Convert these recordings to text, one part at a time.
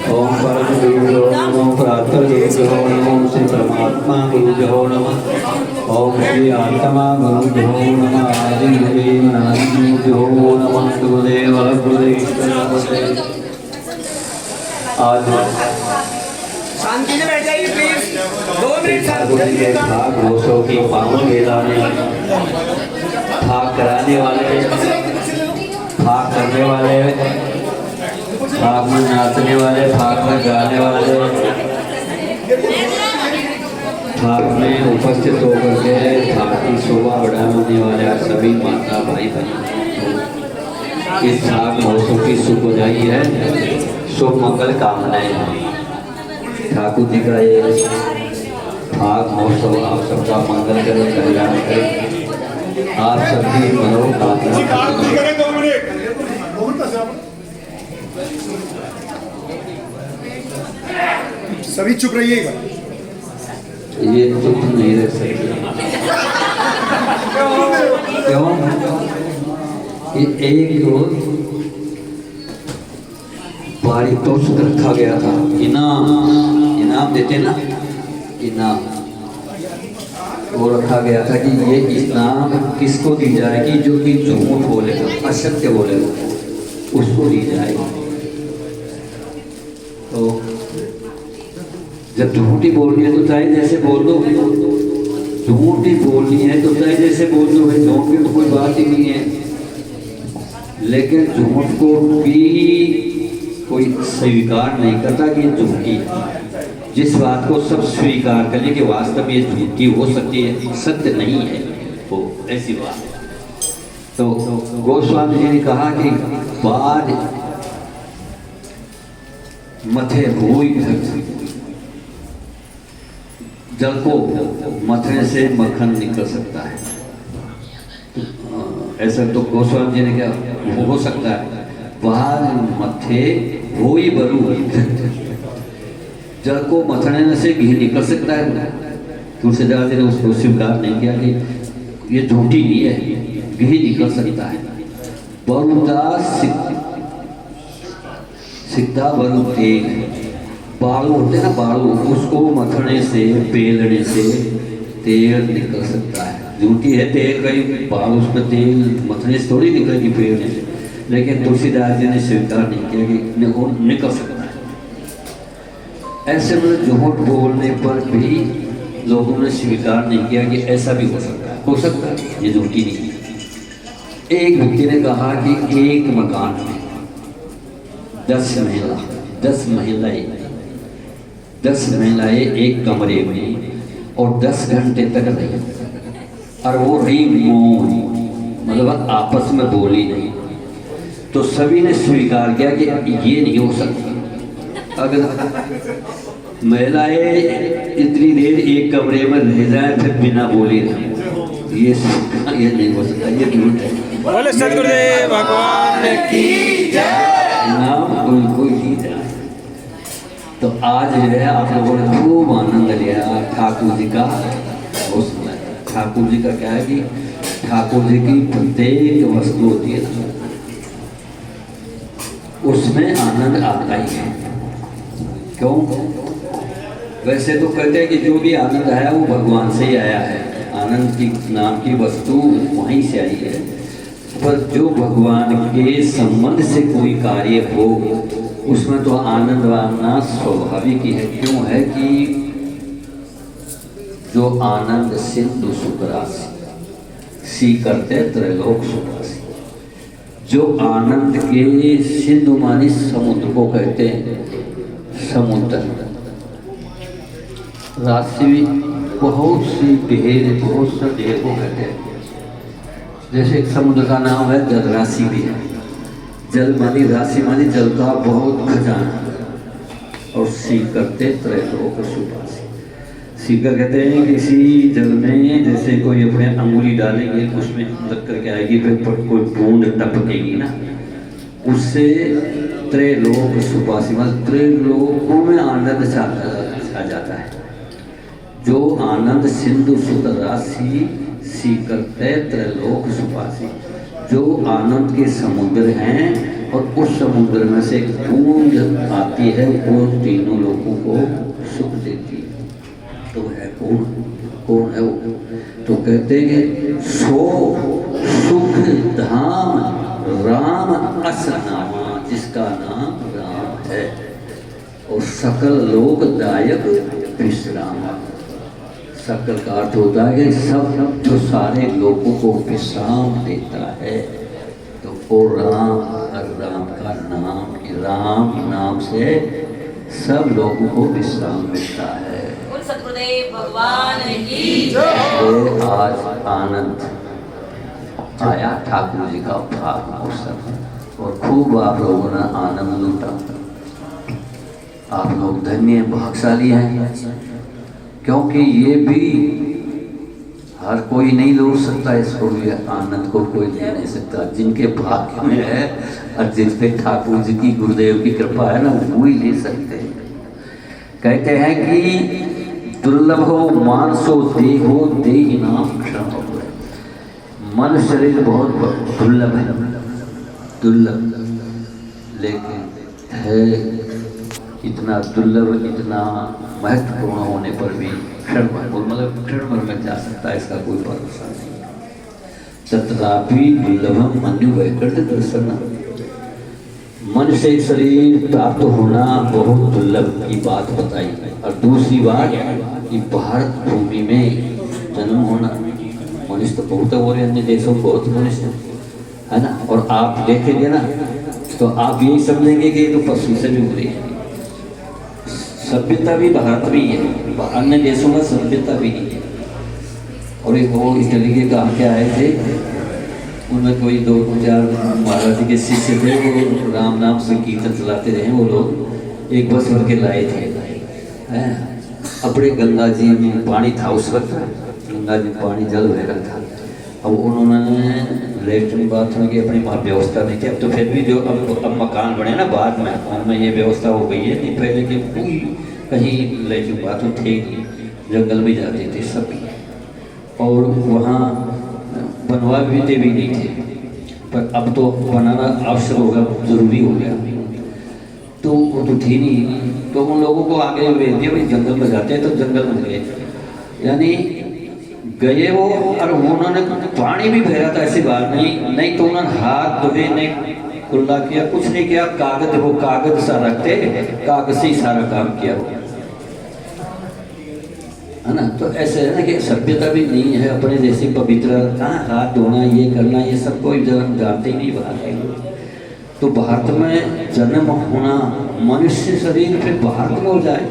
ओम परम गुरुभ्यो नमो प्रातः गुरुभ्यो नमो श्री परमात्मा गुरुभ्यो नमः ओम श्री आत्मा गुरुभ्यो नमः आदि गुरुभ्यो नमः गुरुदेव गुरुदेव। आज शांति से बैठ जाइए प्लीज, 2 मिनट शांति। भाग घोषों की पावन वेला ने भाग कराने वाले, भाग करने वाले, भाग में नाचने वाले, भाग में गाने वाले, भाग में उपस्थित होकर के भाग की शोभा बढ़ाने वाले आप सभी माता भाई बहन इस भाग महोत्सव की शुभ बधाई है, शुभ मंगल कामनाएं हैं। ठाकुर जी का ये भाग महोत्सव आप सबका मंगल करे, कल्याण करे, आप सबकी मनोकामना सभी चुप रहिएगा। ये चुप नहीं रह सकते। क्यों? ये एक रोज पारितोषिक रखा गया था, इनाम देते ना, इनाम वो रखा गया था कि ये इनाम किसको दी जाएगी जो कि झूठ बोलेगा, असत्य बोलेगा, उसको दी जाएगी। तो जब झूठी बोलनी है तो चाहे जैसे बोल दो, झूठी बोलनी है तो चाहे जैसे बोल दो, भाई झूठ की तो कोई बात ही नहीं है। लेकिन झूठ को भी कोई स्वीकार नहीं करता कि ये झूठी है। जिस बात को सब स्वीकार करें कि वास्तव में ये झूठी हो सकती है, सत्य नहीं है वो, ऐसी बात। तो गोस्वामी जी ने कहा कि बाद मथे हुई जल को मथने से मक्खन निकल सकता है, ऐसा तो गोस्वामी जी ने क्या हो सकता है। बाहर मथे हुई बरू जल को मथने से घी निकल सकता है। तुलसीदास जी ने उसको स्वीकार नहीं किया कि ये झूठी नहीं है, घी निकल सकता है। बरुदास सिद्धा बरु तेल, बालू होते ना, बालू, उसको मथने से, पेलने से तेल निकल सकता है। झूठी है तेल, कहीं बालू उसमें तेल मथने से थोड़ी निकलेगी, पेलने से। लेकिन तुलसीदास जी ने स्वीकार नहीं किया कि निकल सकता है। ऐसे में झूठ बोलने पर भी लोगों ने स्वीकार नहीं किया कि ऐसा भी हो सकता है, ये झूठी नहीं है। एक व्यक्ति ने कहा कि एक मकान में 10 महिलाएं एक कमरे में और 10 घंटे तक रही, और वो रही मौन, मतलब आपस में बोली नहीं। तो सभी ने स्वीकार किया कि ये नहीं हो सकता। अगर महिलाएं इतनी देर एक कमरे में रह जाए फिर बिना बोली नहीं, ये नहीं हो सकता, ये झूठ है। बोले सद्गुरुदेव भगवान की जय। कोई ही जाए। तो आज जो है आप लोगों ने खूब आनंद लिया ठाकुर जी का। उसमें ठाकुर जी का क्या है कि ठाकुर जी की प्रत्येक वस्तु होती है ना, उसमें आनंद आता ही है। क्यों? वैसे तो कहते हैं कि जो भी आनंद आया वो भगवान से ही आया है, आनंद की नाम की वस्तु वहीं से आई है। पर जो भगवान के संबंध से कोई कार्य हो उसमें तो आनंद आना स्वाभाविक ही है। क्यों है कि जो आनंद सिंधु सुखरासी सी करते त्रैलोक सुखरासी, जो आनंद के सिंधु मानी समुद्र को कहते हैं, समुद्र राशि बहुत सी ढेर, बहुत सा ढेर को कहते हैं। जैसे एक समुद्र का नाम है जल राशि भी है। जल मानी राशि मानी जल का बहुत खजाना, और सी करते त्रैलोक सुखरासी। सीकर कहते हैं कि इसी जल में जैसे कोई अपने अंगुली डालेंगे तो उसमें लग करके आएगी, फिर कोई बूंद टपकेगी ना, उससे त्रैलोक सुपासी, त्रैलोकों में आनंद छा जाता है। जो आनंद सिंधु सुत राशि सीकर त्रैलोक सुपासी, जो आनंद के समुद्र हैं और उस समुद्र में से बूंद आती है वो तीनों लोगों को सुख देती है। तो है कौन है वो? तो कहते हैं सो सुख धाम राम अस नामा, जिसका नाम राम है, और सकल लोकदायक विश्राम। सकल का अर्थ होता है कि सब जो सारे लोगों को विश्राम देता है, तो वो राम, राम का नाम, राम नाम से सब लोगों को विश्राम मिलता है। सतगुरुदेव भगवान की जय। आज आनंद आया ठाकुर जी का भाग अवसर, और खूब आप लोगों ने आनंद लूटा। आप लोग धन्य भाग्यशाली हैं, क्योंकि ये भी हर कोई नहीं लूट सकता इसको, ये आनंद को कोई ले नहीं सकता। जिनके भाग्य में है और जिस पे ठाकुर जी की गुरुदेव की कृपा है ना, वो ही ले सकते हैं। कहते हैं कि दुर्लभ हो मानसो देहो देहि नाम क्षण हो। मन शरीर बहुत दुर्लभ है, दुर्लभ, लेकिन है इतना दुर्लभ, इतना महत्वपूर्ण होने पर भी क्षण भर, मतलब क्षण भर में जा सकता है, इसका कोई भरोसा नहीं है। तथापि दुर्लभम मनु वैकट दर्शन, मन से शरीर प्राप्त होना बहुत दुर्लभ की बात बताई। और दूसरी बात कि भारत भूमि में जन्म होना, मनुष्य तो बहुत हो रहे, अन्य देशों में बहुत मनुष्य है ना, और आप देखेंगे ना तो आप यही समझेंगे कि ये तो पशु से भी बुरी है। सभ्यता भी भारत में ही है, अन्य देशों में सभ्यता भी नहीं है। और एक वो इटली के काम के आए थे, उनमें कोई 2-4 महाराज जी के शिष्य थे, वो राम नाम से कीर्तन चलाते रहे। वो लोग एक बस भर के लाए थे, अपने गंगा जी में पानी था उस वक्त, गंगा जी पानी जल बह रहा था। अब उन्होंने लेटरिन बाथरूम की अपनी वहाँ व्यवस्था नहीं थी। अब तो फिर भी जो अब मकान बने ना बाद में, उनमें ये व्यवस्था हो गई है। नहीं पहले के कहीं लेटरिन बाथरूम थे नहीं, जंगल में जाते थे सब, और वहाँ बनवा भी नहीं थे। पर अब तो बनाना आवश्यक होगा, जरूरी हो गया, तो वो तो थी नहीं। तो उन लोगों को आगे भेज दिया, भाई जंगल में जाते हैं, तो जंगल में गए, यानी गए वो, और उन्होंने पानी भी भरा था, ऐसी बात नहीं तो उन्होंने हाथ धोए, नहीं कुल्ला किया, कुछ नहीं किया। कागज, वो कागज सा रखते, कागज से ही सारा काम किया, है ना। तो ऐसे है ना कि सभ्यता भी नहीं है अपने जैसी पवित्र, कहाँ हाथ धोना, ये करना, ये सब कोई जानते ही नहीं भारत। तो भारत में जन्म होना, मनुष्य शरीर फिर भारत में हो जाए,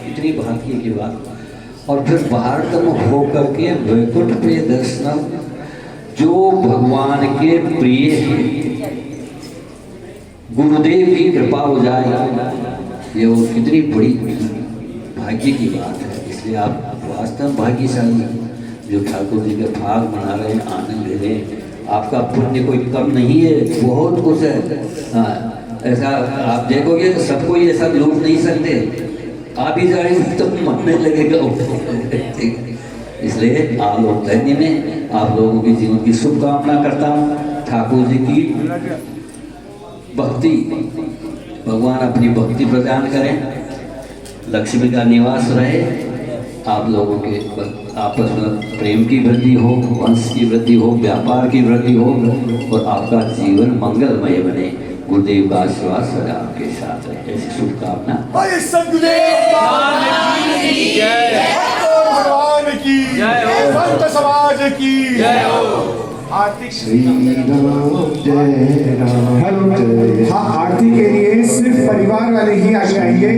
इतनी भाग्य की बात। और फिर भारत में होकर के वैकुंठ पे दर्शन, जो भगवान के प्रिय हैं, गुरुदेव की कृपा हो जाए, ये वो कितनी बड़ी भाग्य की बात है। इसलिए आप वास्तव भाग्यशाली जो ठाकुर जी के भाग मना रहे हैं, आनंद ले रहे हैं। आपका पुण्य कोई कम नहीं है, बहुत कुछ है। हाँ, ऐसा आप देखोगे सबको ही ऐसा लूट नहीं सकते, आप ही जाएंगे तो मनने लगेगा। इसलिए आप लोग धन्य में, आप लोगों के जीवन की शुभकामना करता हूँ। ठाकुर जी की भक्ति, भगवान अपनी भक्ति प्रदान करें, लक्ष्मी का निवास रहे, आप लोगों के आपस में प्रेम की वृद्धि हो, वंश की वृद्धि हो, व्यापार की वृद्धि हो, और आपका जीवन मंगलमय बने। गुरुदेव का आशीर्वाद सदा आपके साथ रहे, ऐसी शुभकामना। भगवान की जय हो, संत समाज की जय हो। श्री राम जय राम जय। हाँ, आरती के लिए सिर्फ परिवार वाले ही आगे आएंगे।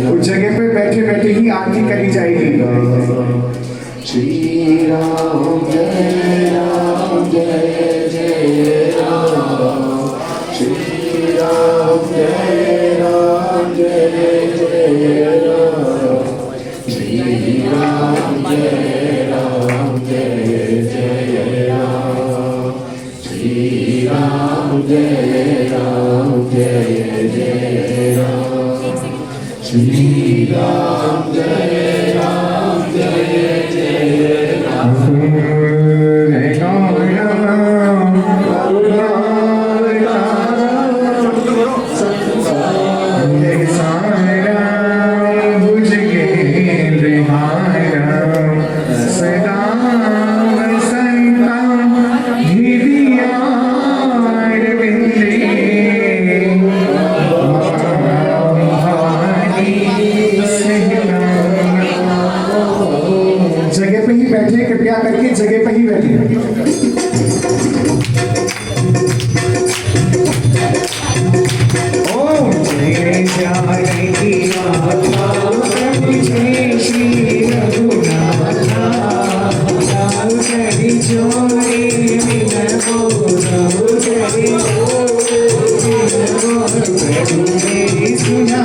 उस जगह पे बैठे बैठे ही आरती करी जाएगी। श्री राम जय राम जय जय राम, श्री राम जय राम जय जय राम। श्री राम जय राम जय जय राम जगह पे ही बैठे, कृपया करके जगह पे ही बैठे। ओम जय जानकी माता जय श्री रघुनाथा लाल करी जोरे मिलबो प्रभु जय प्रभु मेरी सुना